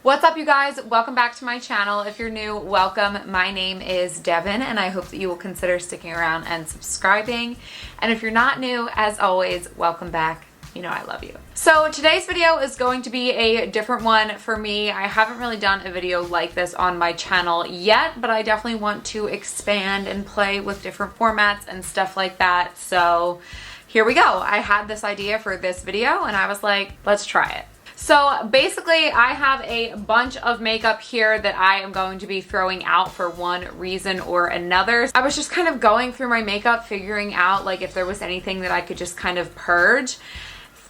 What's up, you guys? Welcome back to my channel. If you're new, welcome. My name is Devin and I hope that you will consider sticking around and subscribing. And if you're not new, as always, welcome back. You know I love you. So today's video is going to be a different one for me. I haven't really done a video like this on my channel yet, but I definitely want to expand and play with different formats and stuff like that. So here we go. I had this idea for this video and I was like, let's try it. So basically I have a bunch of makeup here that I am going to be throwing out for one reason or another. I was just kind of going through my makeup, figuring out like if there was anything that I could just kind of purge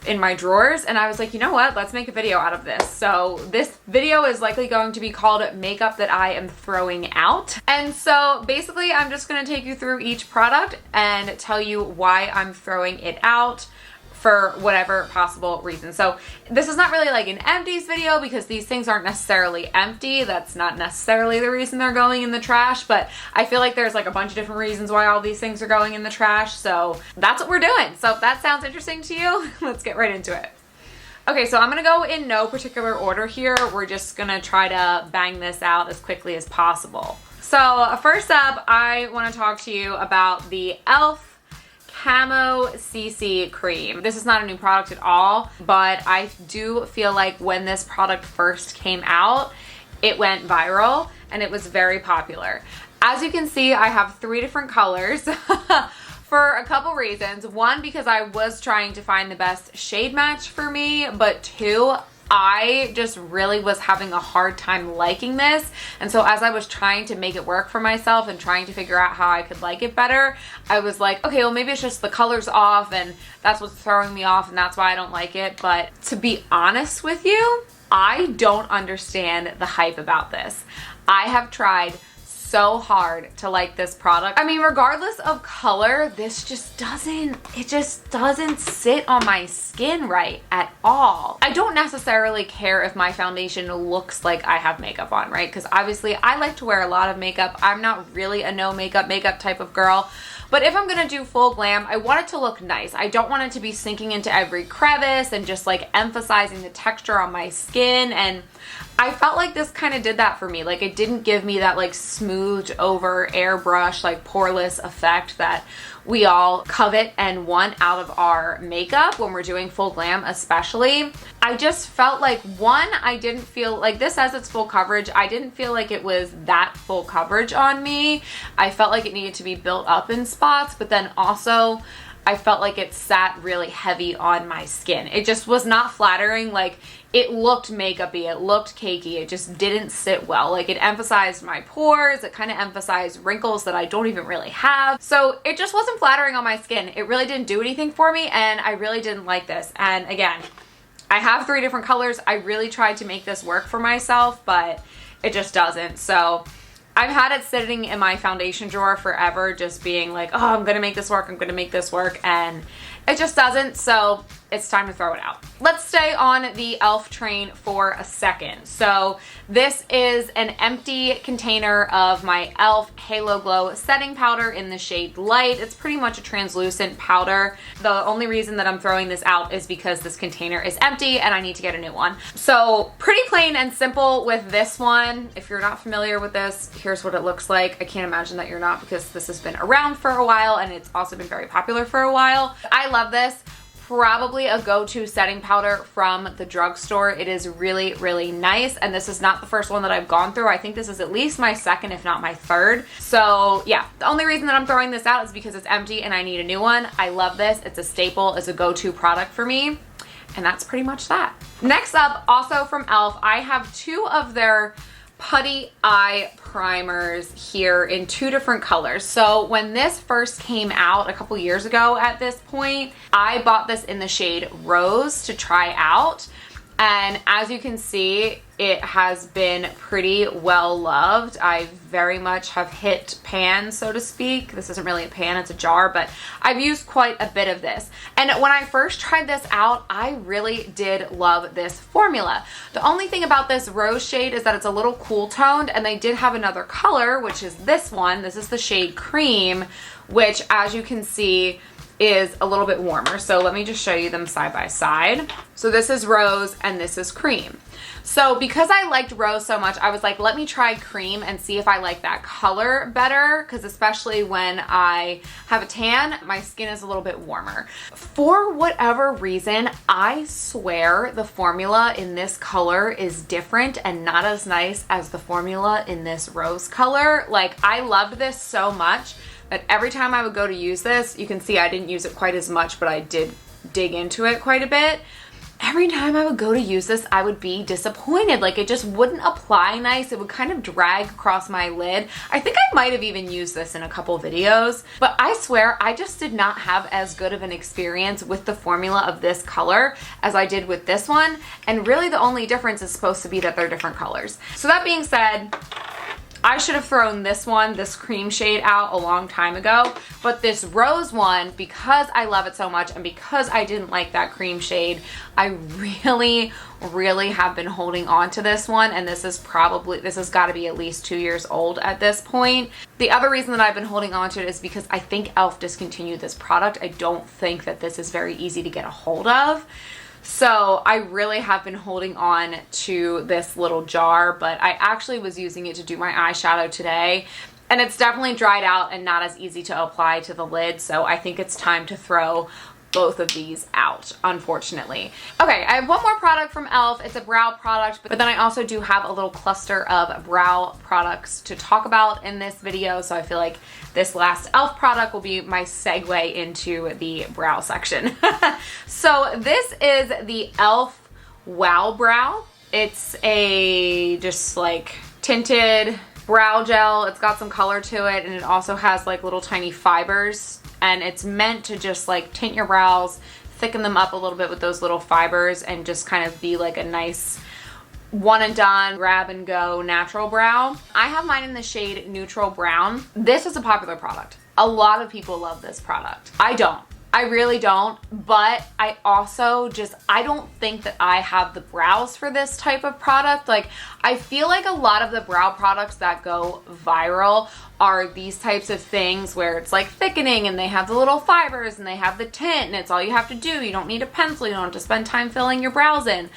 in my drawers, and I was like, you know what, let's make a video out of this. So this video is likely going to be called makeup that I am throwing out. And so basically I'm just going to take you through each product and tell you why I'm throwing it out for whatever possible reason. So this is not really like an empties video because these things aren't necessarily empty. That's not necessarily the reason they're going in the trash, but I feel like there's like a bunch of different reasons why all these things are going in the trash. So that's what we're doing. So if that sounds interesting to you, let's get right into it. Okay, so I'm gonna go in no particular order here. We're just gonna try to bang this out as quickly as possible. So first up, I wanna talk to you about the e.l.f. Camo CC Cream. This is not a new product at all, but I do feel like when this product first came out, it went viral and it was very popular. As you can see, I have 3 different colors for a couple reasons. One, because I was trying to find the best shade match for me, but 2, I just really was having a hard time liking this. And so as I was trying to make it work for myself and trying to figure out how I could like it better, I was like, okay, well maybe it's just the color's off and that's what's throwing me off and that's why I don't like it. But to be honest with you, I don't understand the hype about this. I have tried so hard to like this product. I mean, regardless of color, this just doesn't sit on my skin right at all. I don't necessarily care if my foundation looks like I have makeup on, right? Because obviously I like to wear a lot of makeup. I'm not really a no makeup type of girl. But if I'm gonna do full glam, I want it to look nice. I don't want it to be sinking into every crevice and just like emphasizing the texture on my skin. And I felt like this kind of did that for me. Like it didn't give me that like smoothed over airbrush, like poreless effect that we all covet and want out of our makeup when we're doing full glam especially. I just felt like, one, I didn't feel like this has its full coverage. I didn't feel like it was that full coverage on me. I felt like it needed to be built up in spots, but then also I felt like it sat really heavy on my skin. It just was not flattering. Like it looked makeup-y, it looked cakey, it just didn't sit well. Like it emphasized my pores, it kind of emphasized wrinkles that I don't even really have. So it just wasn't flattering on my skin. It really didn't do anything for me and I really didn't like this. And again, I have 3 different colors. I really tried to make this work for myself, but it just doesn't. So I've had it sitting in my foundation drawer forever, just being like, oh, I'm gonna make this work, I'm gonna make this work, and it just doesn't, so it's time to throw it out. Let's stay on the e.l.f. train for a second. So this is an empty container of my e.l.f. Halo Glow setting powder in the shade Light. It's pretty much a translucent powder. The only reason that I'm throwing this out is because this container is empty and I need to get a new one. So pretty plain and simple with this one. If you're not familiar with this, here's what it looks like. I can't imagine that you're not because this has been around for a while and it's also been very popular for a while. I love this. Probably a go-to setting powder from the drugstore. It is really, really nice. And this is not the first one that I've gone through. I think this is at least my second, if not my third. So yeah, the only reason that I'm throwing this out is because it's empty and I need a new one. I love this. It's a staple. It's a go-to product for me. And that's pretty much that. Next up, also from e.l.f., I have 2 of their Putty Eye Primers here in 2 different colors. So when this first came out a couple years ago at this point, I bought this in the shade Rose to try out. And as you can see, it has been pretty well loved. I very much have hit pan, so to speak. This isn't really a pan, it's a jar, but I've used quite a bit of this. And when I first tried this out, I really did love this formula. The only thing about this rose shade is that it's a little cool toned, and they did have another color, which is this one. This is the shade Cream, which as you can see, is a little bit warmer. So let me just show you them side by side. So this is rose and this is cream. So because I liked rose so much, I was like, let me try cream and see if I like that color better, because especially when I have a tan, my skin is a little bit warmer. For whatever reason, I swear the formula in this color is different and not as nice as the formula in this rose color. Like, I loved this so much that every time I would go to use this, you can see I didn't use it quite as much, but I did dig into it quite a bit. Every time I would go to use this, I would be disappointed. Like, it just wouldn't apply nice. It would kind of drag across my lid. I think I might have even used this in a couple videos, but I swear I just did not have as good of an experience with the formula of this color as I did with this one. And really the only difference is supposed to be that they're different colors. So that being said, I should have thrown this one, this cream shade, out a long time ago, but this rose one, because I love it so much and because I didn't like that cream shade, I really have been holding on to this one, and this has got to be at least 2 years old at this point. The other reason that I've been holding on to it is because I think e.l.f. discontinued this product. I don't think that this is very easy to get a hold of. So I really have been holding on to this little jar, but I actually was using it to do my eyeshadow today, and it's definitely dried out and not as easy to apply to the lid. So I think it's time to throw both of these out, unfortunately. Okay, I have one more product from e.l.f. It's a brow product, but then I also do have a little cluster of brow products to talk about in this video. So I feel like this last e.l.f. product will be my segue into the brow section. So this is the e.l.f. Wow Brow. It's a just like tinted brow gel. It's got some color to it, and it also has like little tiny fibers, and it's meant to just like tint your brows, thicken them up a little bit with those little fibers, and just kind of be like a nice one and done, grab and go natural brow. I have mine in the shade Neutral Brown. This is a popular product. A lot of people love this product. I don't. I really don't, but I also I don't think that I have the brows for this type of product. Like, I feel like a lot of the brow products that go viral are these types of things where it's like thickening and they have the little fibers and they have the tint and it's all you have to do. You don't need a pencil. You don't have to spend time filling your brows in.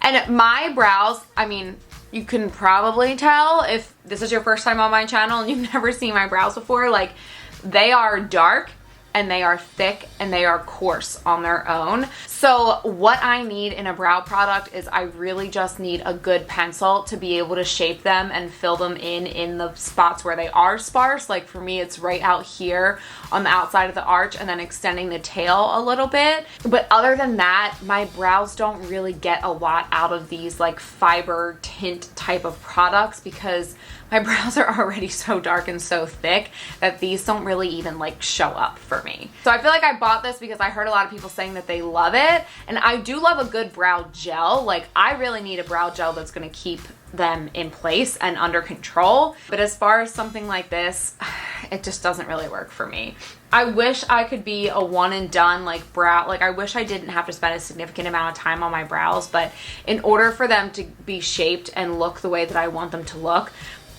And my brows, I mean, you can probably tell if this is your first time on my channel and you've never seen my brows before, like, they are dark and they are thick and they are coarse on their own. So what I need in a brow product is I really just need a good pencil to be able to shape them and fill them in the spots where they are sparse. Like for me, it's right out here on the outside of the arch and then extending the tail a little bit. But other than that, my brows don't really get a lot out of these like fiber tint type of products because my brows are already so dark and so thick that these don't really even like show up for me. So I feel like I bought this because I heard a lot of people saying that they love it, and I do love a good brow gel. Like, I really need a brow gel that's going to keep them in place and under control. But as far as something like this, it just doesn't really work for me. I wish I could be a one and done like brow, like I wish I didn't have to spend a significant amount of time on my brows, but in order for them to be shaped and look the way that I want them to look,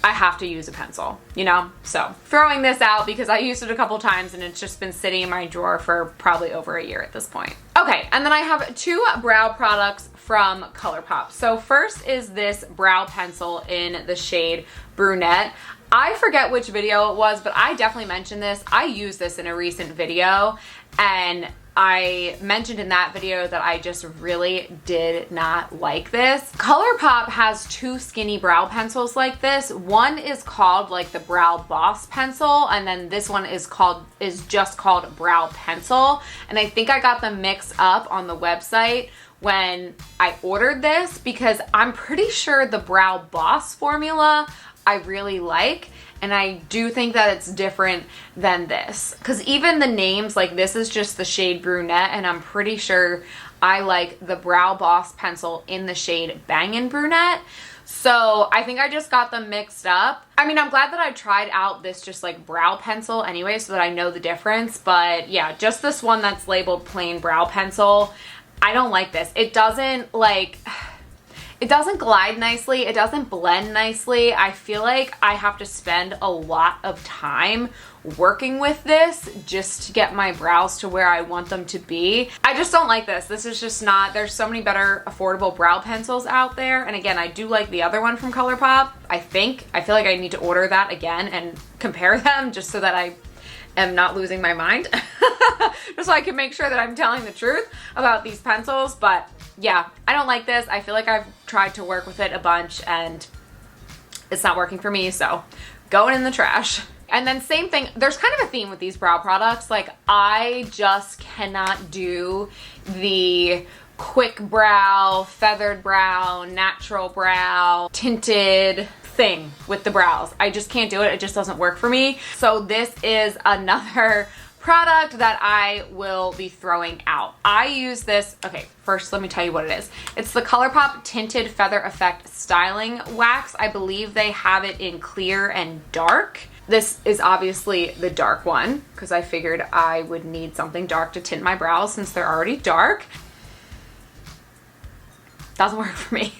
I have to use a pencil, you know? So throwing this out because I used it a couple times and it's just been sitting in my drawer for probably over a year at this point. Okay, and then I have two brow products from ColourPop. So first is this brow pencil in the shade Brunette. I forget which video it was, but I definitely mentioned this. I used this in a recent video, and I mentioned in that video that I just really did not like this. ColourPop has two skinny brow pencils like this. One is called like the Brow Boss pencil, and then this one is just called Brow Pencil. And I think I got them mixed up on the website when I ordered this because I'm pretty sure the Brow Boss formula I really like, and I do think that it's different than this. Because even the names, like this is just the shade Brunette, and I'm pretty sure I like the Brow Boss pencil in the shade Bangin' Brunette. So I think I just got them mixed up. I mean, I'm glad that I tried out this just like brow pencil anyway so that I know the difference. But yeah, just this one that's labeled plain brow pencil, I don't like this. It doesn't like... It doesn't glide nicely. It doesn't blend nicely. I feel like I have to spend a lot of time working with this just to get my brows to where I want them to be. I just don't like this. This is just not, there's so many better affordable brow pencils out there. And again, I do like the other one from ColourPop, I think. I feel like I need to order that again and compare them just so that I am not losing my mind. Just so I can make sure that I'm telling the truth about these pencils. But yeah, I don't like this. I feel like I've tried to work with it a bunch and it's not working for me, so going in the trash. And then same thing, there's kind of a theme with these brow products. Like, I just cannot do the quick brow, feathered brow, natural brow, tinted thing with the brows. I just can't do it. It just doesn't work for me. So this is another product that I will be throwing out. I use this, okay, first let me tell you what it is. It's the ColourPop Tinted Feather Effect Styling Wax. I believe they have it in clear and dark. This is obviously the dark one because I figured I would need something dark to tint my brows since they're already dark. Doesn't work for me.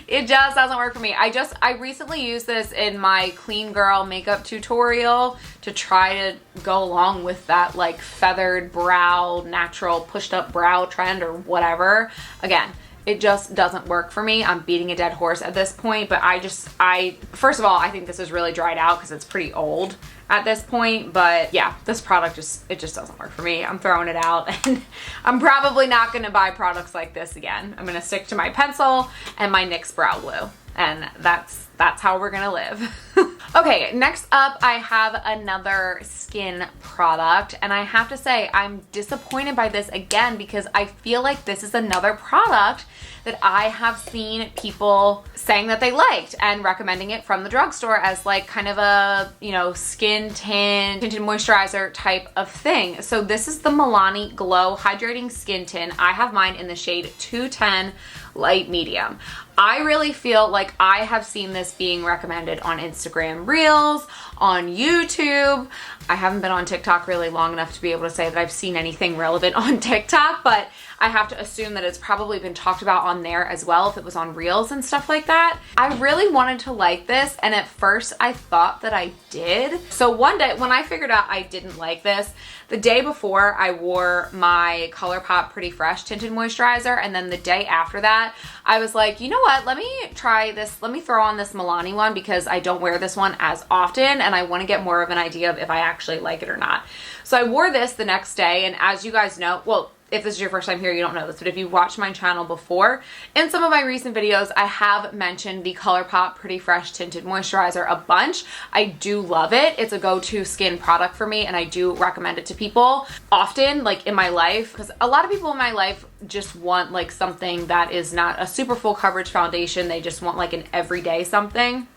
It just doesn't work for me. I recently used this in my clean girl makeup tutorial to try to go along with that like feathered brow, natural pushed up brow trend or whatever. Again, it just doesn't work for me. I'm beating a dead horse at this point, but first of all, I think this is really dried out because it's pretty old at this point. But yeah, this product it just doesn't work for me. I'm throwing it out and I'm probably not gonna buy products like this again. I'm gonna stick to my pencil and my NYX Brow Glue. And that's how we're gonna live. Okay, next up I have another skin product, and I have to say I'm disappointed by this again because I feel like this is another product that I have seen people saying that they liked and recommending it from the drugstore as like kind of a, you know, skin tint, tinted moisturizer type of thing. So this is the Milani Glow Hydrating Skin Tint. I have mine in the shade 210 Light Medium. I really feel like I have seen this being recommended on Instagram Reels, on YouTube. I haven't been on TikTok really long enough to be able to say that I've seen anything relevant on TikTok, but I have to assume that it's probably been talked about on there as well if it was on Reels and stuff like that. I really wanted to like this, and at first I thought that I did. So one day when I figured out I didn't like this, the day before I wore my ColourPop Pretty Fresh Tinted Moisturizer, and then the day after that, I was like, you know what, let me try this. Let me throw on this Milani one because I don't wear this one as often and I want to get more of an idea of if I actually like it or not. So I wore this the next day, and as you guys know, well, if this is your first time here, you don't know this, but if you've watched my channel before, in some of my recent videos, I have mentioned the ColourPop Pretty Fresh Tinted Moisturizer a bunch. I do love it. It's a go-to skin product for me, and I do recommend it to people often, like in my life, because a lot of people in my life just want like something that is not a super full coverage foundation. They just want like an everyday something.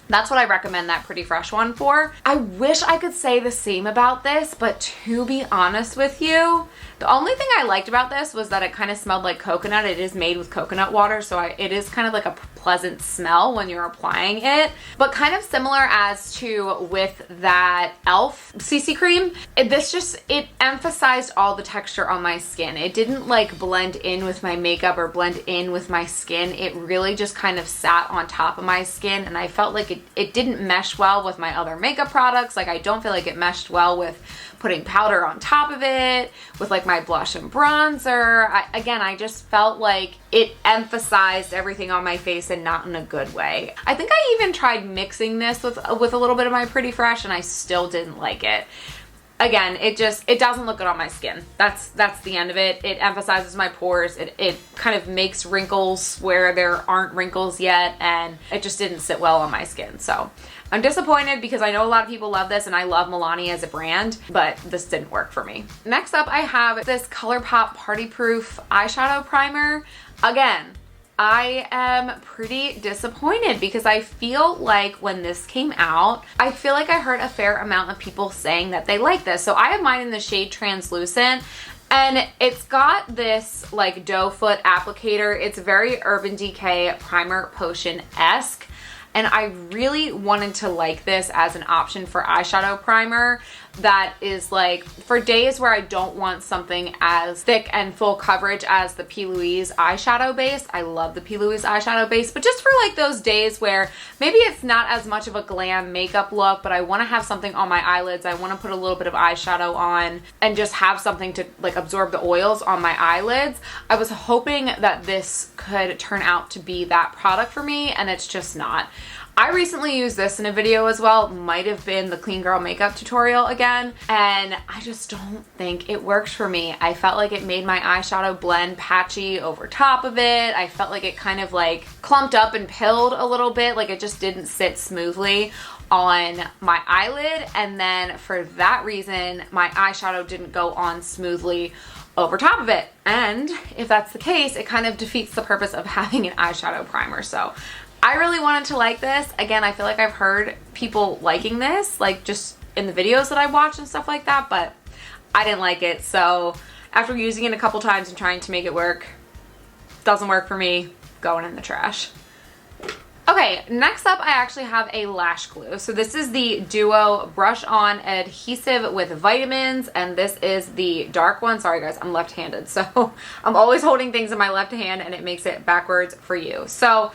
That's what I recommend that Pretty Fresh one for. I wish I could say the same about this, but to be honest with you, the only thing I liked about this was that it kind of smelled like coconut. It is made with coconut water, so it is kind of like a pleasant smell when you're applying it. But kind of similar as to with that e.l.f. CC Cream, it emphasized all the texture on my skin. It didn't like blend in with my makeup or blend in with my skin. It really just kind of sat on top of my skin, and I felt like it didn't mesh well with my other makeup products. Like, I don't feel like it meshed well with putting powder on top of it, with like my blush and bronzer. I just felt like it emphasized everything on my face and not in a good way. I think I even tried mixing this with a little bit of my Pretty Fresh, and I still didn't like it. Again, it doesn't look good on my skin. That's the end of it. It emphasizes my pores. It kind of makes wrinkles where there aren't wrinkles yet, and it just didn't sit well on my skin. So I'm disappointed because I know a lot of people love this, and I love Milani as a brand, but this didn't work for me. Next up, I have this ColourPop Party Proof Eyeshadow Primer. Again, I am pretty disappointed because I feel like when this came out, I feel like I heard a fair amount of people saying that they like this. So I have mine in the shade Translucent, and it's got this like doe foot applicator. It's very Urban Decay Primer Potion-esque. And I really wanted to like this as an option for eyeshadow primer, that is like for days where I don't want something as thick and full coverage as the P. Louise eyeshadow base. I love the P. Louise eyeshadow base, but just for like those days where maybe it's not as much of a glam makeup look, but I want to have something on my eyelids. I want to put a little bit of eyeshadow on and just have something to like absorb the oils on my eyelids. I was hoping that this could turn out to be that product for me, and it's just not. I recently used this in a video as well. Might have been the Clean Girl Makeup tutorial again, and I just don't think it works for me. I felt like it made my eyeshadow blend patchy over top of it. I felt like it kind of like clumped up and pilled a little bit, like it just didn't sit smoothly on my eyelid, and then for that reason my eyeshadow didn't go on smoothly over top of it. And if that's the case, it kind of defeats the purpose of having an eyeshadow primer. So I really wanted to like this. Again, I feel like I've heard people liking this, like just in the videos that I watch and stuff like that, but I didn't like it. So after using it a couple times and trying to make it work, doesn't work for me, going in the trash. Okay, next up I actually have a lash glue. So this is the Duo Brush On Adhesive with Vitamins, and this is the dark one. Sorry guys, I'm left-handed, so I'm always holding things in my left hand and it makes it backwards for you. So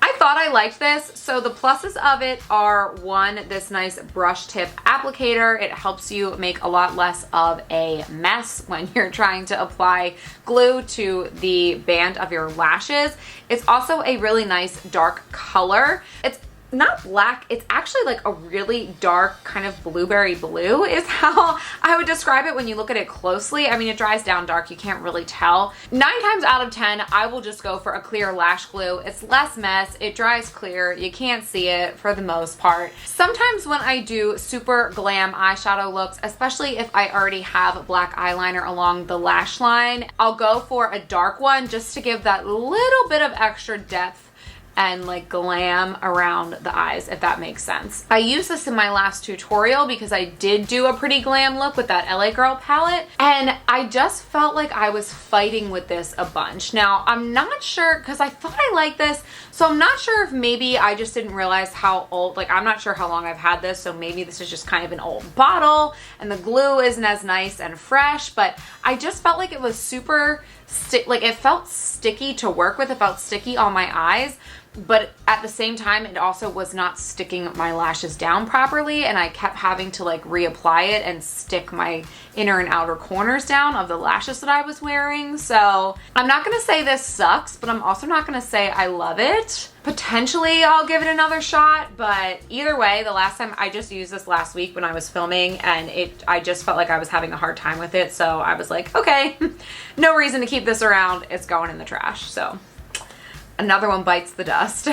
I thought I liked this. So the pluses of it are, one, this nice brush tip applicator. It helps you make a lot less of a mess when you're trying to apply glue to the band of your lashes. It's also a really nice dark color. It's not black, it's actually like a really dark kind of blueberry blue is how I would describe it when you look at it closely. I mean, it dries down dark, you can't really tell. 9 times out of 10, I will just go for a clear lash glue. It's less mess, it dries clear, you can't see it for the most part. Sometimes when I do super glam eyeshadow looks, especially if I already have black eyeliner along the lash line, I'll go for a dark one just to give that little bit of extra depth and like glam around the eyes, if that makes sense. I used this in my last tutorial because I did do a pretty glam look with that LA Girl palette, and I just felt like I was fighting with this a bunch. Now, I'm not sure, because I thought I liked this, so I'm not sure if maybe I just didn't realize how old, like I'm not sure how long I've had this, so maybe this is just kind of an old bottle and the glue isn't as nice and fresh, but I just felt like it was super, like it felt sticky to work with. It felt sticky on my eyes, but at the same time, it also was not sticking my lashes down properly, and I kept having to like reapply it and stick my inner and outer corners down of the lashes that I was wearing. So I'm not gonna say this sucks, but I'm also not gonna say I love it. Potentially I'll give it another shot, but either way, the last time I just used this last week when I was filming, and I just felt like I was having a hard time with it, so I was like, okay, no reason to keep this around, it's going in the trash. So another one bites the dust.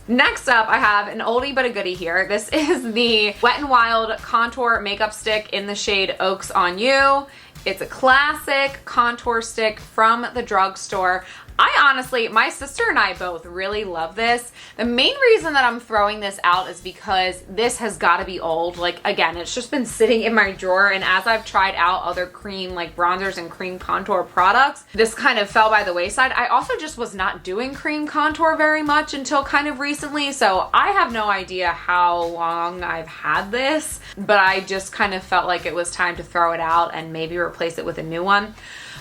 Next up, I have an oldie but a goodie here. This is the Wet n Wild Contour Makeup Stick in the shade Oaks on You. It's a classic contour stick from the drugstore. I honestly, my sister and I both really love this. The main reason that I'm throwing this out is because this has got to be old. Like, again, it's just been sitting in my drawer, and as I've tried out other cream, like bronzers and cream contour products, this kind of fell by the wayside. I also just was not doing cream contour very much until kind of recently, so I have no idea how long I've had this, but I just kind of felt like it was time to throw it out and maybe replace it with a new one.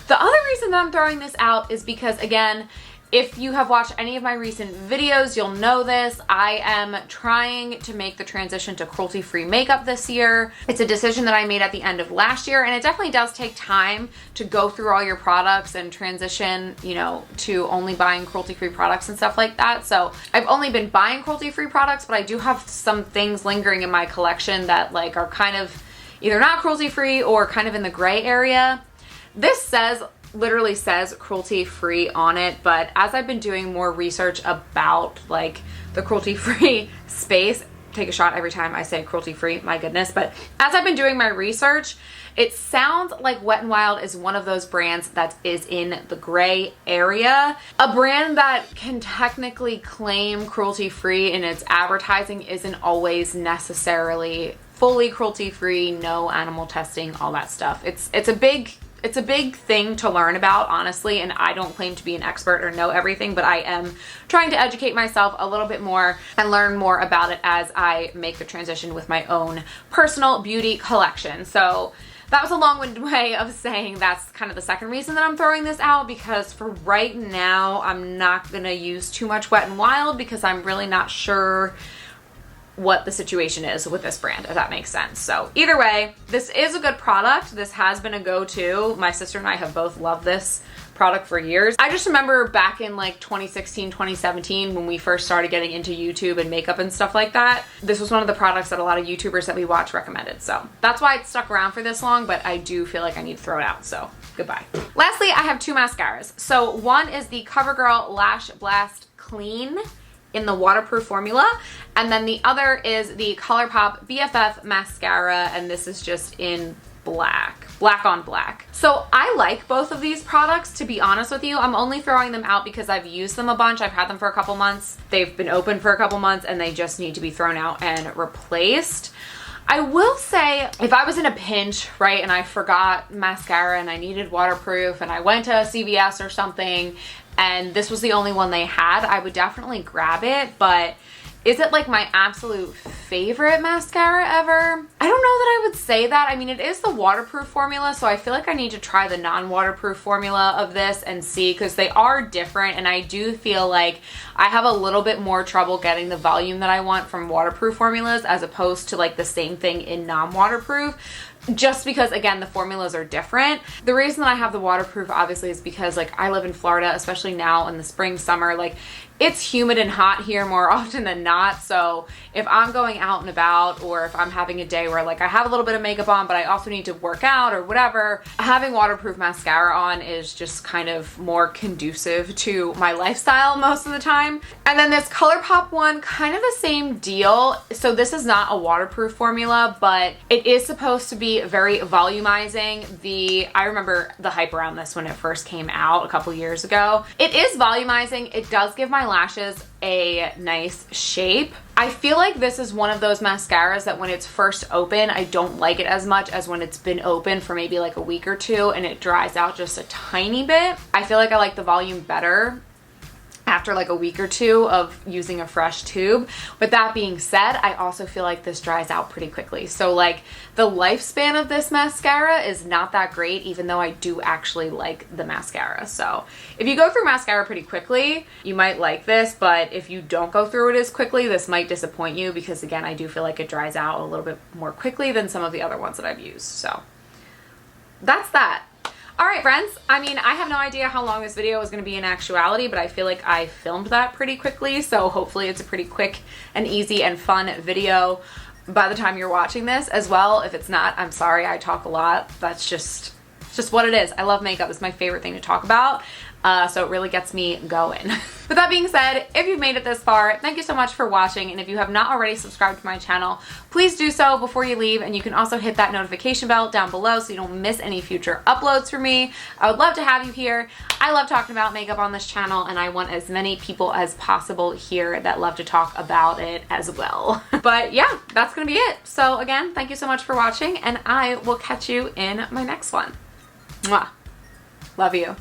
The other reason that I'm throwing this out is because, again, if you have watched any of my recent videos, you'll know this. I am trying to make the transition to cruelty-free makeup this year. It's a decision that I made at the end of last year, and it definitely does take time to go through all your products and transition, you know, to only buying cruelty-free products and stuff like that. So I've only been buying cruelty-free products, but I do have some things lingering in my collection that like are kind of either not cruelty-free or kind of in the gray area. This literally says cruelty-free on it, but as I've been doing more research about like the cruelty-free space, take a shot every time I say cruelty-free, my goodness, but as I've been doing my research, it sounds like Wet n Wild is one of those brands that is in the gray area. A brand that can technically claim cruelty-free in its advertising isn't always necessarily fully cruelty-free, no animal testing, all that stuff. It's It's a big thing to learn about, honestly, and I don't claim to be an expert or know everything, but I am trying to educate myself a little bit more and learn more about it as I make the transition with my own personal beauty collection. So that was a long-winded way of saying that's kind of the second reason that I'm throwing this out, because for right now, I'm not gonna use too much Wet n Wild because I'm really not sure what the situation is with this brand, if that makes sense. So either way, this is a good product. This has been a go-to. My sister and I have both loved this product for years. I just remember back in like 2016, 2017, when we first started getting into YouTube and makeup and stuff like that, this was one of the products that a lot of YouTubers that we watch recommended. So that's why it's stuck around for this long, but I do feel like I need to throw it out, so goodbye. Lastly, I have two mascaras. So one is the CoverGirl Lash Blast Clean in the waterproof formula, and then the other is the ColourPop BFF mascara, and this is just in black on black. So I like both of these products, to be honest with you. I'm only throwing them out because I've used them a bunch. I've had them for a couple months. They've been open for a couple months and they just need to be thrown out and replaced. I will say, if I was in a pinch, right, and I forgot mascara and I needed waterproof and I went to CVS or something and this was the only one they had, I would definitely grab it. But is it like my absolute favorite mascara ever? I don't know that I would say that. I mean, it is the waterproof formula, so I feel like I need to try the non-waterproof formula of this and see, because they are different, and I do feel like I have a little bit more trouble getting the volume that I want from waterproof formulas as opposed to like the same thing in non-waterproof. Just because, again, the formulas are different. The reason that I have the waterproof obviously is because like I live in Florida, especially now in the spring, summer, like it's humid and hot here more often than not. So if I'm going out and about, or if I'm having a day where like I have a little bit of makeup on, but I also need to work out or whatever, having waterproof mascara on is just kind of more conducive to my lifestyle most of the time. And then this ColourPop one, kind of the same deal. So this is not a waterproof formula, but it is supposed to be very volumizing. I remember the hype around this when it first came out a couple years ago. It is volumizing. It does give my lashes a nice shape. I feel like this is one of those mascaras that when it's first open, I don't like it as much as when it's been open for maybe like a week or two and it dries out just a tiny bit. I feel like I like the volume better after like a week or two of using a fresh tube. With that being said, I also feel like this dries out pretty quickly. So like the lifespan of this mascara is not that great, even though I do actually like the mascara. So if you go through mascara pretty quickly, you might like this, but if you don't go through it as quickly, this might disappoint you because again, I do feel like it dries out a little bit more quickly than some of the other ones that I've used. So that's that. All right, friends. I mean, I have no idea how long this video is going to be in actuality, but I feel like I filmed that pretty quickly. So hopefully it's a pretty quick and easy and fun video by the time you're watching this as well. If it's not, I'm sorry. I talk a lot. That's just what it is. I love makeup. It's my favorite thing to talk about. So it really gets me going. With that being said, if you've made it this far, thank you so much for watching. And if you have not already subscribed to my channel, please do so before you leave. And you can also hit that notification bell down below so you don't miss any future uploads from me. I would love to have you here. I love talking about makeup on this channel, and I want as many people as possible here that love to talk about it as well. But yeah, that's gonna be it. So again, thank you so much for watching, and I will catch you in my next one. Mwah. Love you.